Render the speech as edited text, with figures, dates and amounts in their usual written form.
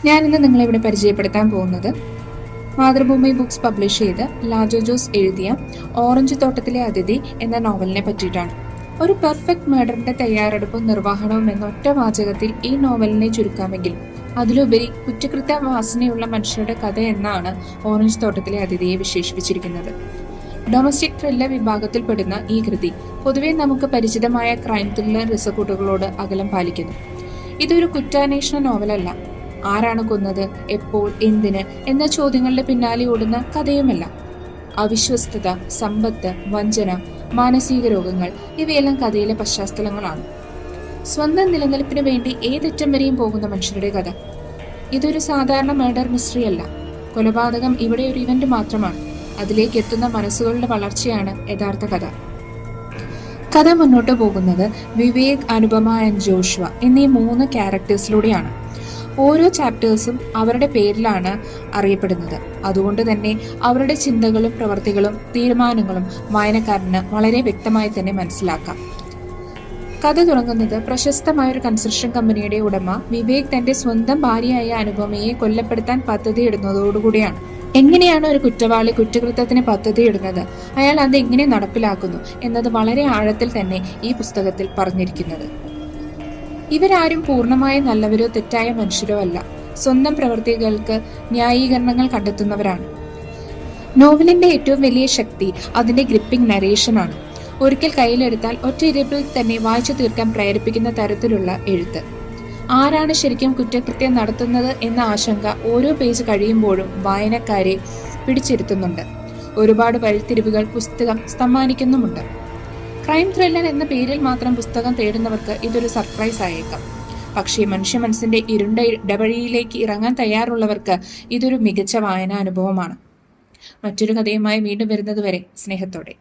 ഞാനിന്ന് നിങ്ങളിവിടെ പരിചയപ്പെടുത്താൻ പോകുന്നത് മാതൃഭൂമി ബുക്സ് പബ്ലിഷ് ചെയ്ത് ലാജോ ജോസ് എഴുതിയ ഓറഞ്ച് തോട്ടത്തിലെ അതിഥി എന്ന നോവലിനെ പറ്റിയിട്ടാണ്. ഒരു പെർഫെക്റ്റ് മർഡറിന്റെ തയ്യാറെടുപ്പും നിർവഹണവും എന്ന ഒറ്റ വാചകത്തിൽ ഈ നോവലിനെ ചുരുക്കാമെങ്കിൽ അതിലുപരി കുറ്റകൃത്യ വാസനയുള്ള മനുഷ്യരുടെ കഥ എന്നാണ് ഓറഞ്ച് തോട്ടത്തിലെ അതിഥിയെ വിശേഷിപ്പിച്ചിരിക്കുന്നത്. ഡൊമസ്റ്റിക് ത്രില്ലർ വിഭാഗത്തിൽപ്പെടുന്ന ഈ കൃതി പൊതുവെ നമുക്ക് പരിചിതമായ ക്രൈം ത്രില്ലർ രസക്കൂട്ടുകളോട് അകലം പാലിക്കുന്നു. ഇതൊരു കുറ്റാന്വേഷണ നോവലല്ല. ആരാണ് കൊന്നത്, എപ്പോൾ, എന്തിന് എന്ന ചോദ്യങ്ങളുടെ പിന്നാലെ ഓടുന്ന കഥയുമല്ല. അവിശ്വസ്തത, സമ്പത്ത്, വഞ്ചന, മാനസിക രോഗങ്ങൾ ഇവയെല്ലാം കഥയിലെ പശ്ചാത്തലങ്ങളാണ്. സ്വന്തം നിലനിൽപ്പിന് വേണ്ടി ഏതറ്റം വരെയും പോകുന്ന മനുഷ്യരുടെ കഥ. ഇതൊരു സാധാരണ മർഡർ മിസ്റ്ററി അല്ല. കൊലപാതകം ഇവിടെ ഒരു ഇവന്റ് മാത്രമാണ്. അതിലേക്ക് എത്തുന്ന മനസ്സുകളുടെ വളർച്ചയാണ് യഥാർത്ഥ കഥ. കഥ മുന്നോട്ട് പോകുന്നത് വിവേക്, അനുപമ ആൻഡ് ജോഷുവ എന്നീ 3 ക്യാരക്ടേഴ്സിലൂടെയാണ്. ഓരോ ചാപ്റ്റേഴ്സും അവരുടെ പേരിലാണ് അറിയപ്പെടുന്നത്. അതുകൊണ്ട് തന്നെ അവരുടെ ചിന്തകളും പ്രവൃത്തികളും തീരുമാനങ്ങളും വായനക്കാരന് വളരെ വ്യക്തമായി തന്നെ മനസ്സിലാക്കാം. കഥ തുടങ്ങുന്നത് പ്രശസ്തമായ ഒരു കൺസ്ട്രക്ഷൻ കമ്പനിയുടെ ഉടമ വിവേക് തന്റെ സ്വന്തം ഭാര്യയായ അനുപമയെ കൊല്ലപ്പെടുത്താൻ പദ്ധതിയിടുന്നതോടുകൂടിയാണ്. എങ്ങനെയാണ് ഒരു കുറ്റവാളി കുറ്റകൃത്യത്തിന് പദ്ധതിയിടുന്നത്, അയാൾ അത് എങ്ങനെ നടപ്പിലാക്കുന്നു എന്നത് വളരെ ആഴത്തിൽ തന്നെ ഈ പുസ്തകത്തിൽ പറഞ്ഞിരിക്കുന്നത്. ഇവരാരും പൂർണ്ണമായും നല്ലവരോ തെറ്റായ മനുഷ്യരോ അല്ല. സ്വന്തം പ്രവൃത്തികൾക്ക് ന്യായീകരണങ്ങൾ കണ്ടെത്തുന്നവരാണ്. നോവലിന്റെ ഏറ്റവും വലിയ ശക്തി അതിന്റെ ഗ്രിപ്പിംഗ് നരേഷനാണ്. ഒരിക്കൽ കയ്യിലെടുത്താൽ ഒറ്റയിരുപ്പിൽ തന്നെ വായിച്ചു തീർക്കാൻ പ്രേരിപ്പിക്കുന്ന തരത്തിലുള്ള എഴുത്ത്. ആരാണ് ശരിക്കും കുറ്റകൃത്യം നടത്തുന്നത് എന്ന ആശങ്ക ഓരോ പേജ് കഴിയുമ്പോഴും വായനക്കാരെ പിടിച്ചിരുത്തുന്നുണ്ട്. ഒരുപാട് വഴിത്തിരിവുകൾ പുസ്തകം സമ്മാനിക്കുന്നുമുണ്ട്. ക്രൈം ത്രില്ലർ എന്ന പേരിൽ മാത്രം പുസ്തകം തേടുന്നവർക്ക് ഇതൊരു സർപ്രൈസ് ആയേക്കാം. പക്ഷേ മനുഷ്യ മനസ്സിന്റെ ഇരുണ്ട ഇടവഴിയിലേക്ക് ഇറങ്ങാൻ തയ്യാറുള്ളവർക്ക് ഇതൊരു മികച്ച വായനാ അനുഭവമാണ്. മറ്റൊരു കഥയുമായി വീണ്ടും വരുന്നതുവരെ സ്നേഹത്തോടെ.